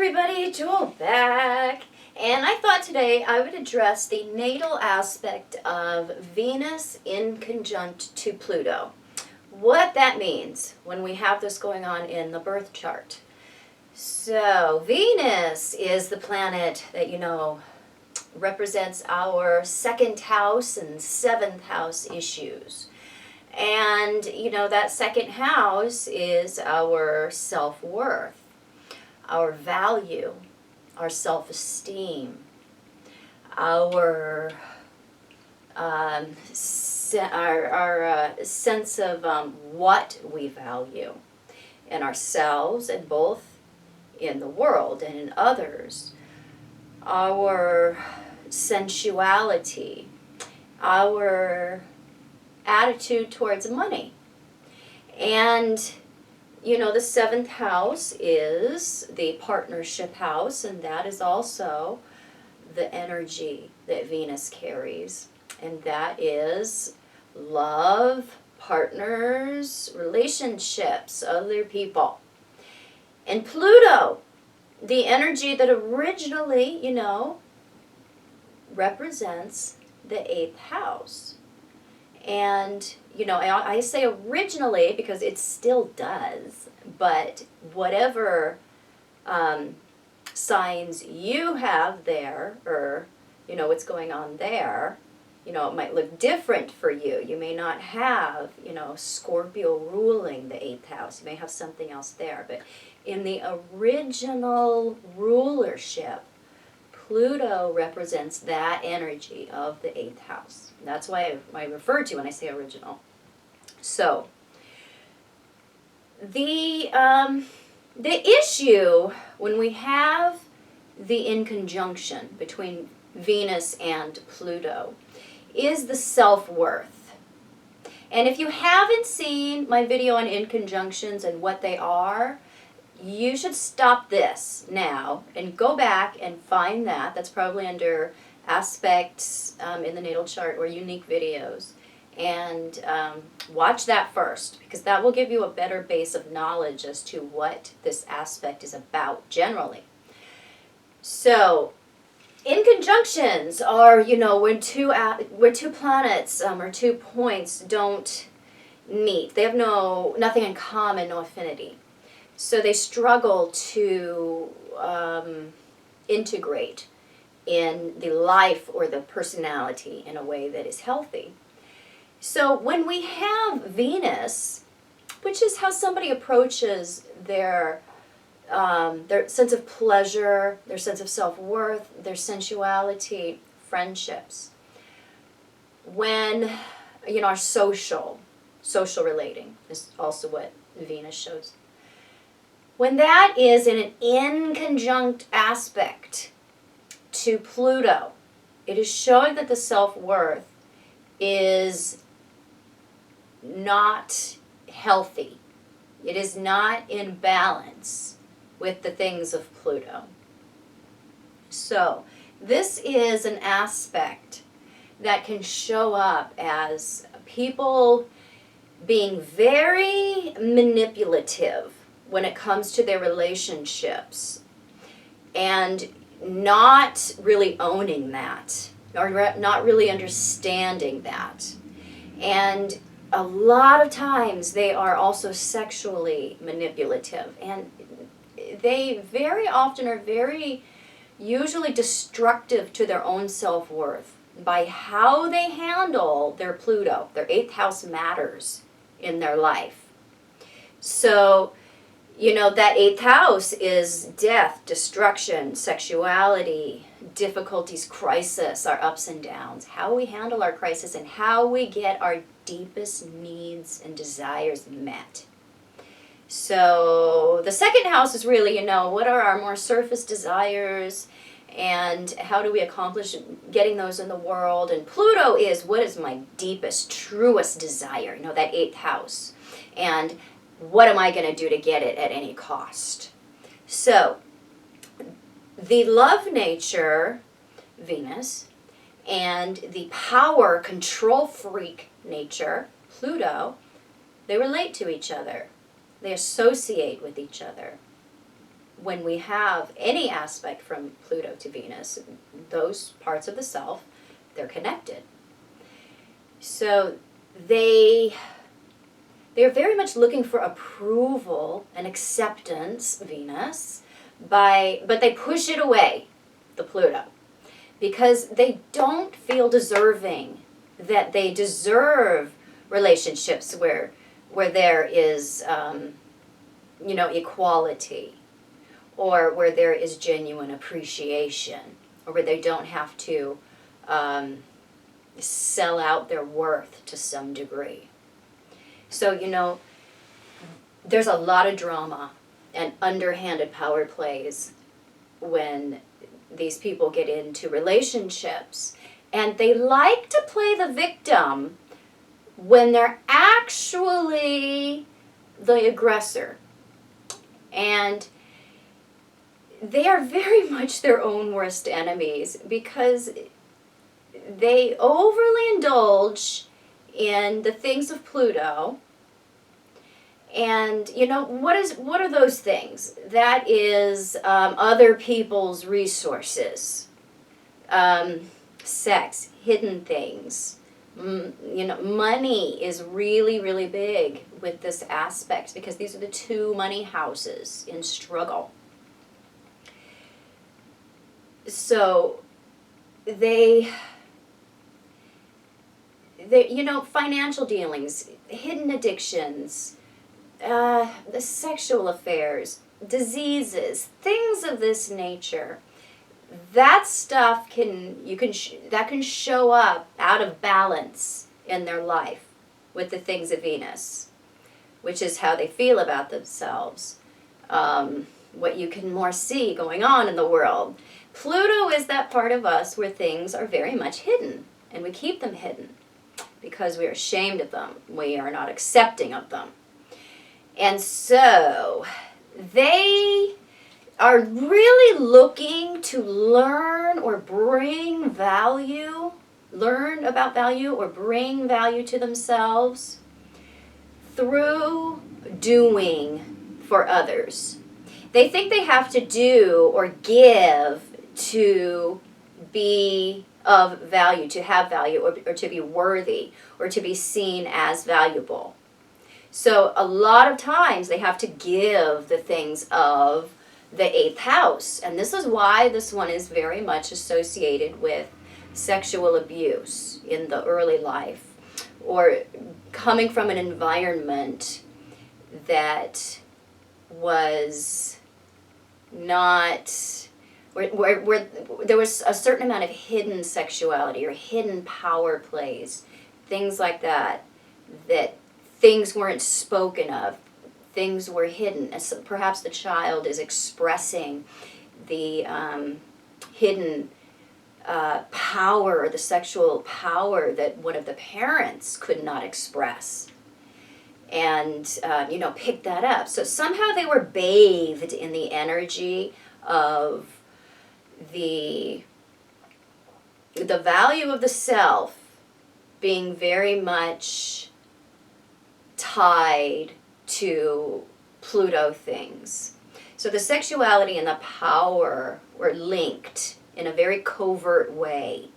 everybody, Jewel back. And I thought today I would address the natal aspect of Venus in conjunct to Pluto. What that means when we have this going on in the birth chart. So Venus is the planet that, represents our second house and seventh house issues. And, that second house is our self-worth, our value, our self-esteem, our sense of what we value in ourselves and both in the world and in others, our sensuality, our attitude towards money. And the seventh house is the partnership house, and that is also the energy that Venus carries. And that is love, partners, relationships, other people. And Pluto, the energy that originally, represents the eighth house. And, I say originally because it still does, but whatever signs you have there, or, what's going on there, it might look different for you. You may not have, Scorpio ruling the eighth house. You may have something else there. But in the original rulership, Pluto represents that energy of the eighth house. That's why I refer to when I say original. So, the issue when we have the inconjunction between Venus and Pluto is the self-worth. And if you haven't seen my video on inconjunctions and what they are, you should stop this now and go back and find that. That's probably under aspects in the natal chart or unique videos. And watch that first, because that will give you a better base of knowledge as to what this aspect is about generally. So, inconjunctions are, when two planets or 2 points don't meet. They have nothing in common, no affinity. So they struggle to integrate in the life or the personality in a way that is healthy. So when we have Venus, which is how somebody approaches their sense of pleasure, their sense of self-worth, their sensuality, friendships, when, our social relating is also what Venus shows. When that is in an inconjunct aspect to Pluto, it is showing that the self-worth is not healthy. It is not in balance with the things of Pluto. So, this is an aspect that can show up as people being very manipulative when it comes to their relationships, and not really owning that, or not really understanding that. And a lot of times they are also sexually manipulative, and they very often are very usually destructive to their own self-worth by how they handle their Pluto, their eighth house matters in their life. So, that eighth house is death, destruction, sexuality, difficulties, crisis, our ups and downs, how we handle our crisis, and how we get our deepest needs and desires met. So the second house is really, what are our more surface desires, and how do we accomplish getting those in the world? And Pluto is, what is my deepest, truest desire, that eighth house. And what am I going to do to get it at any cost? So, the love nature, Venus, and the power, control freak nature, Pluto, they relate to each other. They associate with each other. when we have any aspect from Pluto to Venus, those parts of the self, they're connected. So they're very much looking for approval and acceptance, Venus, but they push it away, the Pluto, because they don't feel deserving, that they deserve relationships where there is, equality, or where there is genuine appreciation, or where they don't have to sell out their worth to some degree. So, there's a lot of drama and underhanded power plays when these people get into relationships, and they like to play the victim when they're actually the aggressor. And they are very much their own worst enemies, because they overly indulge in the things of Pluto. And, what are those things? That is other people's resources, sex, hidden things. Money is really, really big with this aspect, because these are the two money houses in struggle. So they financial dealings, hidden addictions, the sexual affairs, diseases, things of this nature. That stuff can show up out of balance in their life with the things of Venus, which is how they feel about themselves, what you can more see going on in the world. Pluto is that part of us where things are very much hidden, and we keep them hidden because we are ashamed of them. We are not accepting of them. And so they are really looking to learn about value or bring value to themselves through doing for others. They think they have to do or give to be of value, to have value, or to be worthy, or to be seen as valuable. So a lot of times they have to give the things of the 8th house. And this is why this one is very much associated with sexual abuse in the early life, or coming from an environment that was not, where there was a certain amount of hidden sexuality or hidden power plays, things like that things weren't spoken of, things were hidden. As perhaps the child is expressing the hidden power, or the sexual power that one of the parents could not express, and pick that up. So somehow they were bathed in the energy of the value of the self being very much tied to Pluto things. So the sexuality and the power were linked in a very covert way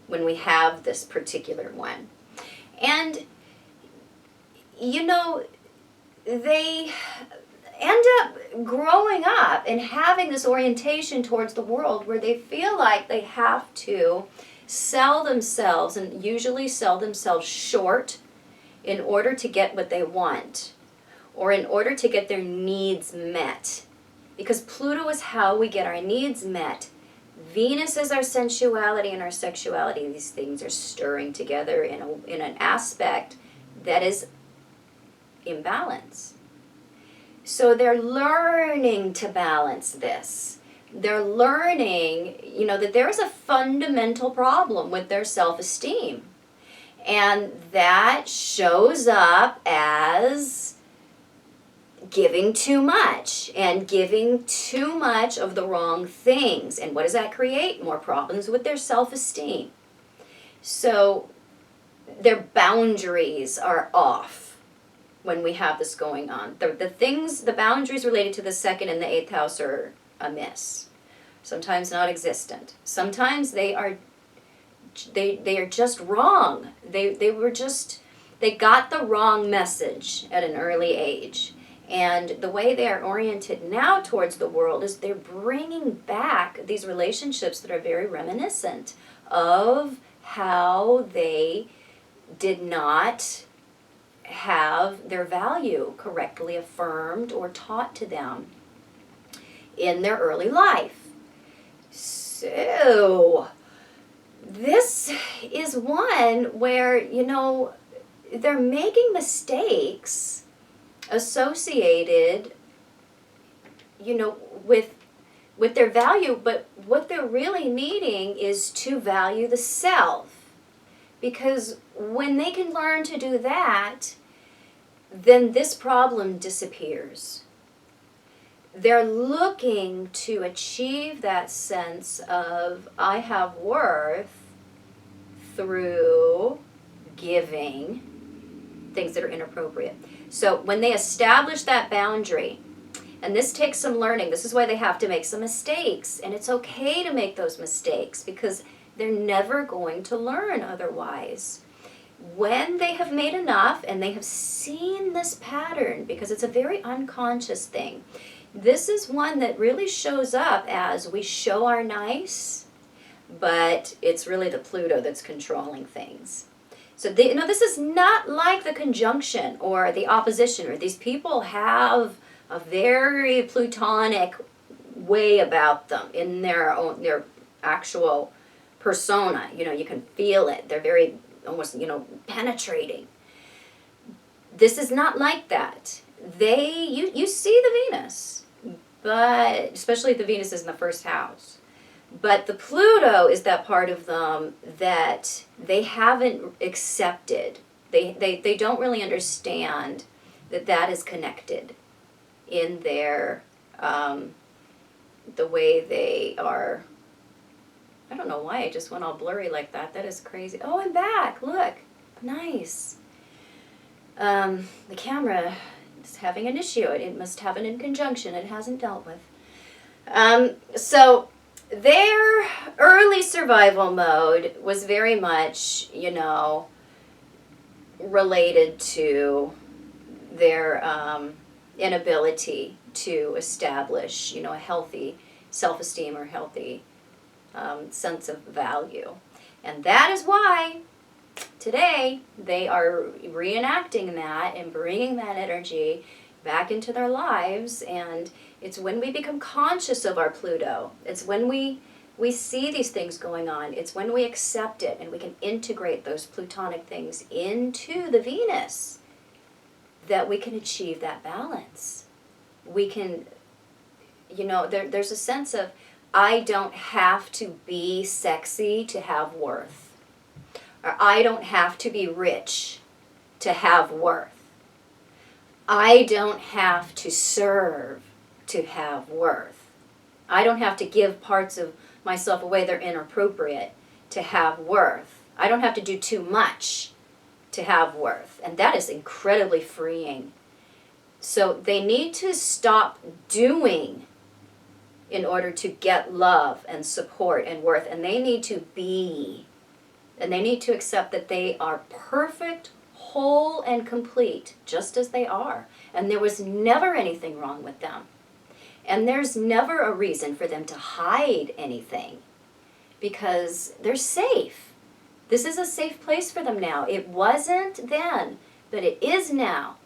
when we have this particular one. And, they end up growing up and having this orientation towards the world where they feel like they have to sell themselves, and usually sell themselves short, in order to get what they want, or in order to get their needs met. Because Pluto is how we get our needs met. Venus is our sensuality and our sexuality. These things are stirring together in an aspect that is imbalance. So they're learning to balance this. They're learning, that there is a fundamental problem with their self-esteem. And that shows up as giving too much, and giving too much of the wrong things. And what does that create? More problems with their self-esteem. So their boundaries are off when we have this going on. The boundaries related to the 2nd and the 8th house are amiss. Sometimes not existent. Sometimes they are just wrong. They got the wrong message at an early age. And the way they are oriented now towards the world is they're bringing back these relationships that are very reminiscent of how they did not have their value correctly affirmed or taught to them in their early life. So, this is one where, they're making mistakes associated, with their value, but what they're really needing is to value the self. Because when they can learn to do that, then this problem disappears. They're looking to achieve that sense of, I have worth through giving things that are inappropriate. So when they establish that boundary, and this takes some learning, this is why they have to make some mistakes, and it's okay to make those mistakes because they're never going to learn otherwise. When they have made enough and they have seen this pattern, because it's a very unconscious thing, this is one that really shows up as we show our nice, but it's really the Pluto that's controlling things. So this is not like the conjunction or the opposition, or these people have a very Plutonic way about them in their actual persona. You can feel it. They're very almost, penetrating. This is not like that. You see the Venus, but especially the Venus is in the 1st house. But the Pluto is that part of them that they haven't accepted. They don't really understand that is connected in their, the way they are. I don't know why I just went all blurry like that. That is crazy. Oh, I'm back. Look. Nice. The camera is having an issue. It must have an inconjunction it hasn't dealt with. So their early survival mode was very much, related to their inability to establish, a healthy self-esteem or healthy sense of value. And that is why today they are reenacting that and bringing that energy back into their lives. And it's when we become conscious of our Pluto. It's when we see these things going on. It's when we accept it and we can integrate those Plutonic things into the Venus that we can achieve that balance. We can, there's a sense of, I don't have to be sexy to have worth. Or I don't have to be rich to have worth. I don't have to serve to have worth. I don't have to give parts of myself away that are inappropriate to have worth. I don't have to do too much to have worth. And that is incredibly freeing. So they need to stop doing in order to get love and support and worth. And they need to be. And they need to accept that they are perfect, whole, and complete, just as they are. And there was never anything wrong with them. And there's never a reason for them to hide anything, because they're safe. This is a safe place for them now. It wasn't then, but it is now.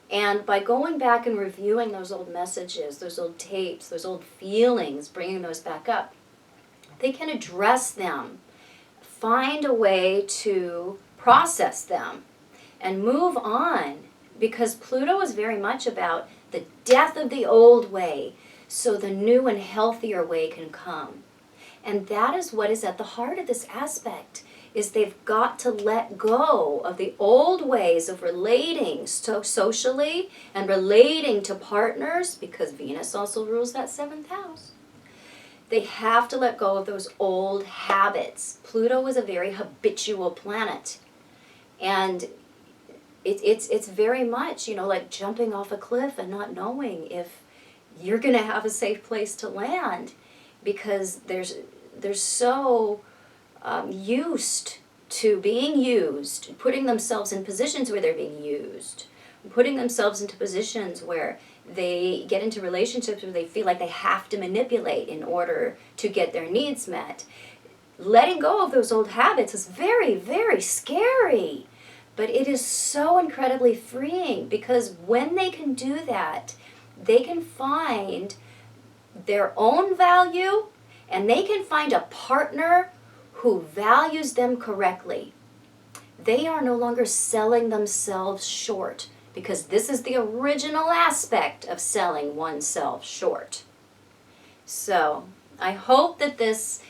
And by going back and reviewing those old messages, those old tapes, those old feelings, bringing those back up, they can address them, find a way to process them, and move on. Because Pluto is very much about the death of the old way so the new and healthier way can come. And that is what is at the heart of this aspect, is they've got to let go of the old ways of relating socially and relating to partners, because Venus also rules that 7th house. They have to let go of those old habits. Pluto is a very habitual planet. And it's very much, you know, like jumping off a cliff and not knowing if you're going to have a safe place to land, because they're so used to being used, putting themselves in positions where they're being used, putting themselves into positions where they get into relationships where they feel like they have to manipulate in order to get their needs met. Letting go of those old habits is very, very scary. But it is so incredibly freeing, because when they can do that, they can find their own value, and they can find a partner who values them correctly. They are no longer selling themselves short, because this is the original aspect of selling oneself short. So I hope that this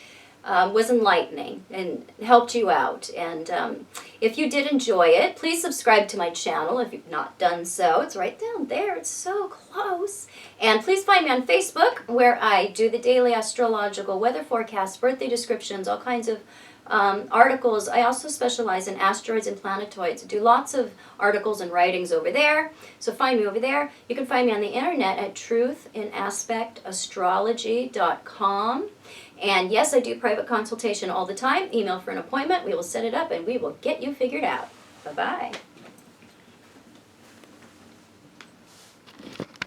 was enlightening and helped you out. And if you did enjoy it, please subscribe to my channel if you've not done so. It's right down there. It's so close. And please find me on Facebook, where I do the daily astrological weather forecasts, birthday descriptions, all kinds of articles. I also specialize in asteroids and planetoids. I do lots of articles and writings over there. So find me over there. You can find me on the internet at truthinaspectastrology.com. And yes, I do private consultation all the time. Email for an appointment. We will set it up and we will get you figured out. Bye-bye.